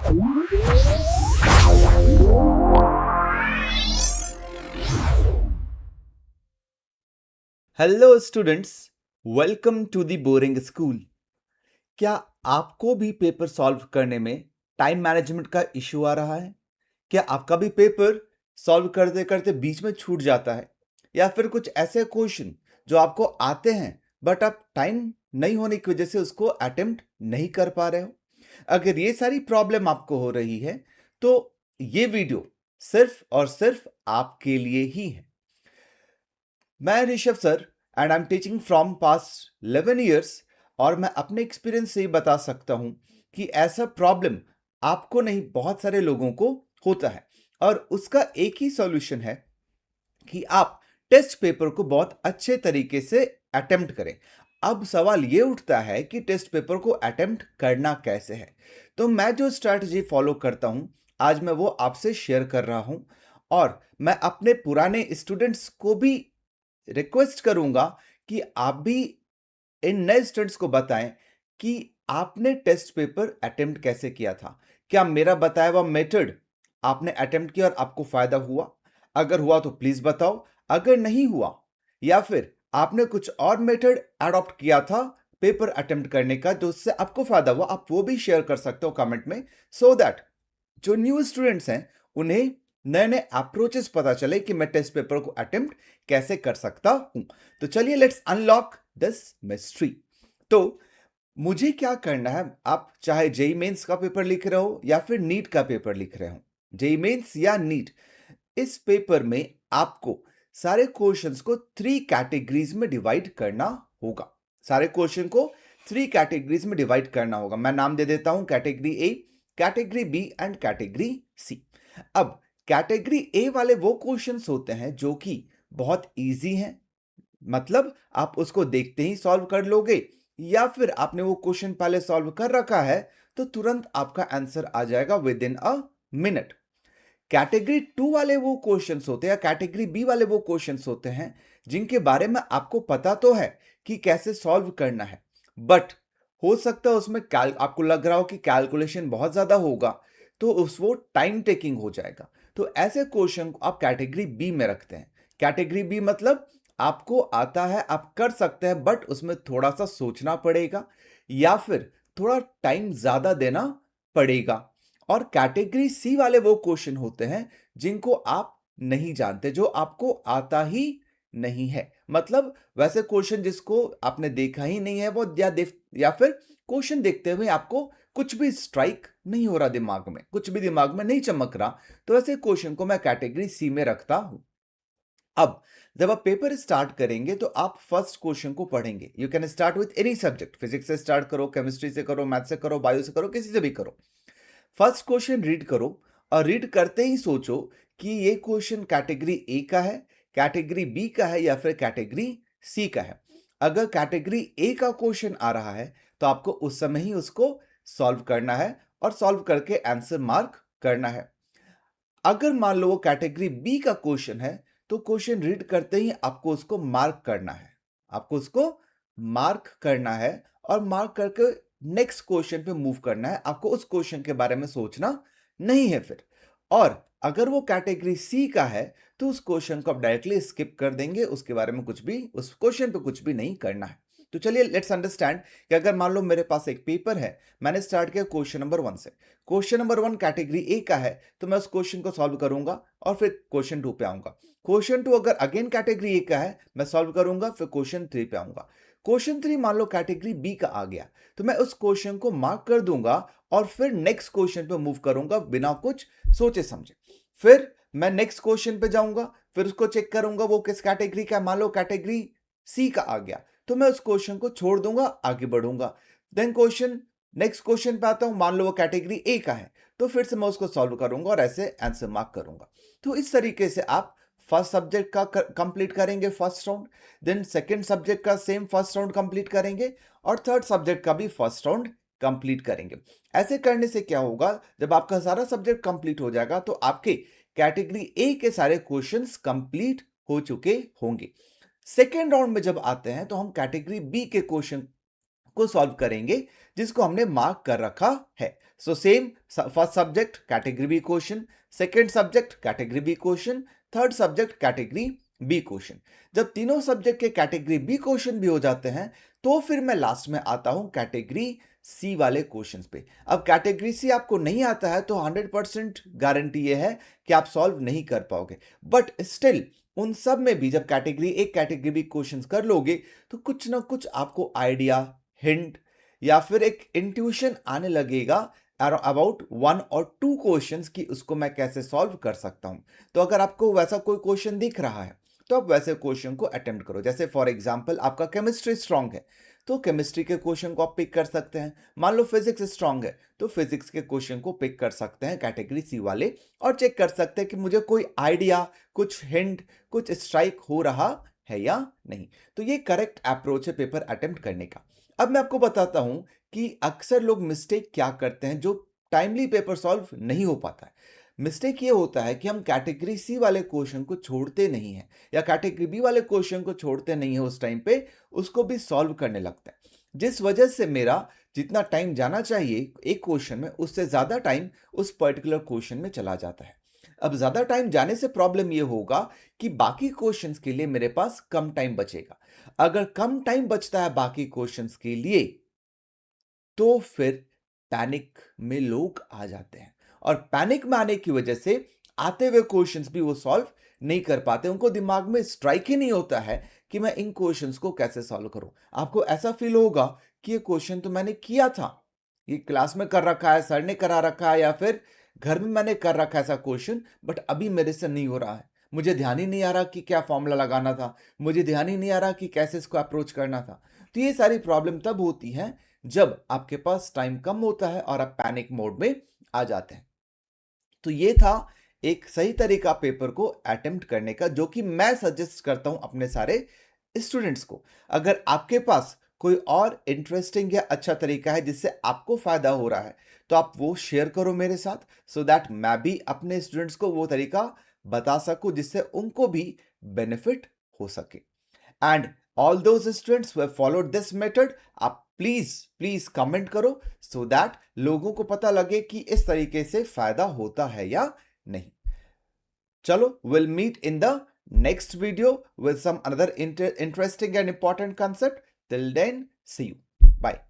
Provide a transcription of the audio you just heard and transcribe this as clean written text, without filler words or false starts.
Hello students, welcome to the boring school. क्या आपको भी पेपर सॉल्व करने में टाइम मैनेजमेंट का इश्यू आ रहा है? क्या आपका भी पेपर सॉल्व करते करते बीच में छूट जाता है, या फिर कुछ ऐसे क्वेश्चन जो आपको आते हैं बट आप टाइम नहीं होने की वजह से उसको अटेम्प्ट नहीं कर पा रहे हो? अगर ये सारी प्रॉब्लम आपको हो रही है तो ये वीडियो सिर्फ और सिर्फ आपके लिए ही है। मैं Rishabh sir and I am teaching from past 11 years, और मैं अपने एक्सपीरियंस से ही बता सकता हूं कि ऐसा प्रॉब्लम आपको नहीं, बहुत सारे लोगों को होता है। और उसका एक ही सॉल्यूशन है कि आप टेस्ट पेपर को बहुत अच्छे तरीके से अटेम्प्ट करें। अब सवाल ये उठता है कि टेस्ट पेपर को अटेम्प्ट करना कैसे है। तो मैं जो स्ट्रैटेजी फॉलो करता हूं, आज मैं वो आपसे शेयर कर रहा हूं, और मैं अपने पुराने स्टूडेंट्स को भी रिक्वेस्ट करूंगा कि आप भी इन नए स्टूडेंट्स को बताएं कि आपने टेस्ट पेपर अटेम्प्ट कैसे किया था। क्या मेरा बताया हुआ मेथड आपने अटेम्प्ट किया और आपको फायदा हुआ? अगर हुआ तो प्लीज बताओ। अगर नहीं हुआ, या फिर आपने कुछ और मेथड अडॉप्ट किया था पेपर अटेम्प्ट करने का जो उससे आपको फायदा हुआ, आप वो भी शेयर कर सकते हो कमेंट में, सो दैट जो न्यू स्टूडेंट्स हैं उन्हें नए नए अप्रोचेस पता चले कि मैं टेस्ट पेपर को अटेम्प्ट कैसे कर सकता हूं। तो चलिए, लेट्स अनलॉक दिस मिस्ट्री। तो मुझे क्या करना है, आप चाहे जेई मेंस का पेपर लिख रहे हो या फिर नीट का पेपर लिख रहे हो, जेई मेंस या नीट, इस पेपर में आपको सारे क्वेश्चंस को 3 कैटेगरीज में डिवाइड करना होगा। सारे क्वेश्चन को 3 कैटेगरीज में डिवाइड करना होगा। मैं नाम दे देता हूं, category A, category B and category C. अब कैटेगरी ए वाले वो क्वेश्चंस होते हैं जो कि बहुत इजी हैं, मतलब आप उसको देखते ही सॉल्व कर लोगे, या फिर आपने वो क्वेश्चन पहले सॉल्व कर रखा है तो तुरंत आपका आंसर आ जाएगा with in a minute. Category 2 वाले वो क्वेश्चंस होते हैं, या कैटेगरी बी वाले वो क्वेश्चंस होते हैं जिनके बारे में आपको पता तो है कि कैसे सॉल्व करना है, बट हो सकता है उसमें आपको लग रहा हो कि कैलकुलेशन बहुत ज्यादा होगा, तो उस वो टाइम टेकिंग हो जाएगा। तो ऐसे क्वेश्चन को आप कैटेगरी बी में रखते हैं। कैटेगरी बी मतलब आपको आता है, आप कर सकते हैं, बट उसमें थोड़ा सा सोचना पड़ेगा या फिर थोड़ा टाइम ज्यादा देना पड़ेगा। और कैटेगरी सी वाले वो क्वेश्चन होते हैं जिनको आप नहीं जानते, जो आपको आता ही नहीं है, मतलब वैसे क्वेश्चन जिसको आपने देखा ही नहीं है, वो या फिर क्वेश्चन देखते हुए आपको कुछ भी स्ट्राइक नहीं हो रहा, दिमाग में कुछ भी दिमाग में नहीं चमक रहा, तो ऐसे क्वेश्चन को मैं कैटेगरी सी में रखता हूं। अब जब आप पेपर स्टार्ट करेंगे तो आप फर्स्ट क्वेश्चन को पढ़ेंगे। You can start with any subject, physics से स्टार्ट करो, केमिस्ट्री से करो, मैथ से करो, बायो से करो, किसी से भी करो। फर्स्ट क्वेश्चन रीड करो, और रीड करते ही सोचो कि ये क्वेश्चन कैटेगरी ए का है, कैटेगरी बी का है, या फिर कैटेगरी सी का है। अगर कैटेगरी ए का क्वेश्चन आ रहा है तो आपको उस समय ही उसको सॉल्व करना है और सॉल्व करके आंसर मार्क करना है। अगर मान लो वो कैटेगरी बी का क्वेश्चन है तो क्वेश्चन रीड करते ही आपको उसको मार्क करना है, आपको उसको मार्क करना है, और मार्क करके नेक्स्ट क्वेश्चन पे मूव करना है। आपको उस क्वेश्चन के बारे में सोचना नहीं है फिर। और अगर वो कैटेगरी सी का है तो उस क्वेश्चन को आप डायरेक्टली स्किप कर देंगे, उसके बारे में कुछ भी, उस क्वेश्चन पे कुछ भी नहीं करना है। तो चलिए, लेट्स अंडरस्टैंड कि अगर मान लो मेरे पास एक पेपर है, मैंने स्टार्ट किया क्वेश्चन नंबर 1 से। क्वेश्चन नंबर 1 कैटेगरी ए का है तो मैं उस क्वेश्चन को सॉल्व करूंगा और फिर क्वेश्चन 2 पे आऊंगा। क्वेश्चन 2 अगर अगेन कैटेगरी ए का है, मैं सॉल्व करूंगा, फिर क्वेश्चन 3 पे आऊंगा। क्वेश्चन 3 मान लो कैटेगरी बी का आ गया तो मैं उस क्वेश्चन को मार्क कर दूंगा और फिर नेक्स्ट क्वेश्चन पे मूव करूंगा बिना कुछ सोचे समझे। फिर मैं नेक्स्ट क्वेश्चन पे जाऊंगा, फिर उसको चेक करूंगा वो किस कैटेगरी का, मान लो कैटेगरी सी का आ गया तो मैं उस क्वेश्चन को छोड़ दूंगा, आगे बढ़ूंगा। देन नेक्स्ट क्वेश्चन पे आता हूं, मान लो वो कैटेगरी ए का है तो फिर से मैं उसको सॉल्व करूंगा और ऐसे आंसर मार्क करूंगा। तो इस तरीके से आप फर्स्ट सब्जेक्ट का कंप्लीट करेंगे first round, then second subject का सेम फर्स्ट राउंड कंप्लीट करेंगे, और थर्ड सब्जेक्ट का भी फर्स्ट राउंड कंप्लीट करेंगे। ऐसे करने से क्या होगा, जब आपका सारा सब्जेक्ट कंप्लीट हो जाएगा तो आपके कैटेगरी ए के सारे क्वेश्चंस कंप्लीट हो चुके होंगे। सेकेंड राउंड में जब आते हैं तो हम कैटेगरी बी के क्वेश्चन को सॉल्व करेंगे जिसको हमने मार्क कर रखा है। So same, first subject category B question, second subject category B question, third subject category B question. जब तीनों सब्जेक्ट के कैटेगरी बी क्वेश्चन भी हो जाते हैं तो फिर मैं लास्ट में आता हूं कैटेगरी सी वाले क्वेश्चंस पे। अब कैटेगरी सी आपको नहीं आता है तो 100% गारंटी ये है कि आप सॉल्व नहीं कर पाओगे, बट स्टिल उन सब में भी जब कैटेगरी बी क्वेश्चंस कर लोगे तो कुछ ना कुछ आपको आइडिया, हिंट या फिर एक इंट्यूशन आने लगेगा अबाउट वन और टू क्वेश्चंस की उसको मैं कैसे सॉल्व कर सकता हूं। तो अगर आपको वैसा कोई क्वेश्चन दिख रहा है तो आप वैसे क्वेश्चन को अटेम्प्ट करो। जैसे फॉर एग्जांपल आपका केमिस्ट्री स्ट्रांग है तो केमिस्ट्री के क्वेश्चन को आप पिक कर सकते हैं। मान लो फिजिक्स स्ट्रांग है तो फिजिक्स के क्वेश्चन को पिक कर सकते हैं कैटेगरी सी वाले, और चेक कर सकते हैं कि मुझे कोई आइडिया, कुछ हिंट, कुछ स्ट्राइक हो रहा है या नहीं। तो ये करेक्ट अप्रोच है पेपर अटेम्प्ट करने का। अब मैं आपको बताता हूं कि अक्सर लोग मिस्टेक क्या करते हैं जो टाइमली पेपर सॉल्व नहीं हो पाता है। मिस्टेक ये होता है कि हम कैटेगरी सी वाले क्वेश्चन को छोड़ते नहीं हैं या कैटेगरी बी वाले क्वेश्चन को छोड़ते नहीं है, उस टाइम पे उसको भी सॉल्व करने लगता है, जिस वजह से मेरा जितना टाइम जाना चाहिए एक क्वेश्चन में उससे ज्यादा टाइम उस पर्टिकुलर क्वेश्चन में चला जाता है। अब ज्यादा टाइम जाने से प्रॉब्लम ये होगा कि बाकी क्वेश्चंस के लिए मेरे पास कम टाइम बचेगा। अगर कम टाइम बचता है बाकी क्वेश्चंस के लिए तो फिर पैनिक में लोग आ जाते हैं, और पैनिक में आने की वजह से आते हुए क्वेश्चंस भी वो सॉल्व नहीं कर पाते। उनको दिमाग में स्ट्राइक ही नहीं होता है कि मैं इन क्वेश्चंस को कैसे सॉल्व करूं। आपको ऐसा फील होगा कि ये क्वेश्चन तो मैंने किया था, ये क्लास में कर रखा है, सर ने करा रखा है, या फिर घर में मैंने कर रखा है ऐसा क्वेश्चन, बट अभी मेरे से नहीं हो रहा है। मुझे ध्यान ही नहीं आ रहा कि क्या फॉर्मूला लगाना था, मुझे ध्यान ही नहीं आ रहा कि कैसे इसको अप्रोच करना था। तो ये सारी प्रॉब्लम तब होती है जब आपके पास टाइम कम होता है और आप पैनिक मोड में आ जाते हैं। तो ये था एक सही तरीका पेपर को अटेम्प्ट करने का, जो कि मैं सजेस्ट करता हूं अपने सारे स्टूडेंट्स को। अगर आपके पास कोई और इंटरेस्टिंग या अच्छा तरीका है जिससे आपको फायदा हो रहा है तो आप वो शेयर करो मेरे साथ, सो दैट मैं भी अपने स्टूडेंट्स को वो तरीका बता सकूं जिससे उनको भी बेनिफिट हो सके। And all those students who have followed this method, आप प्लीज प्लीज कमेंट करो सो दैट लोगों को पता लगे कि इस तरीके से फायदा होता है या नहीं। चलो, will meet in the next video with some another interesting and important concept. Till then, see you. Bye.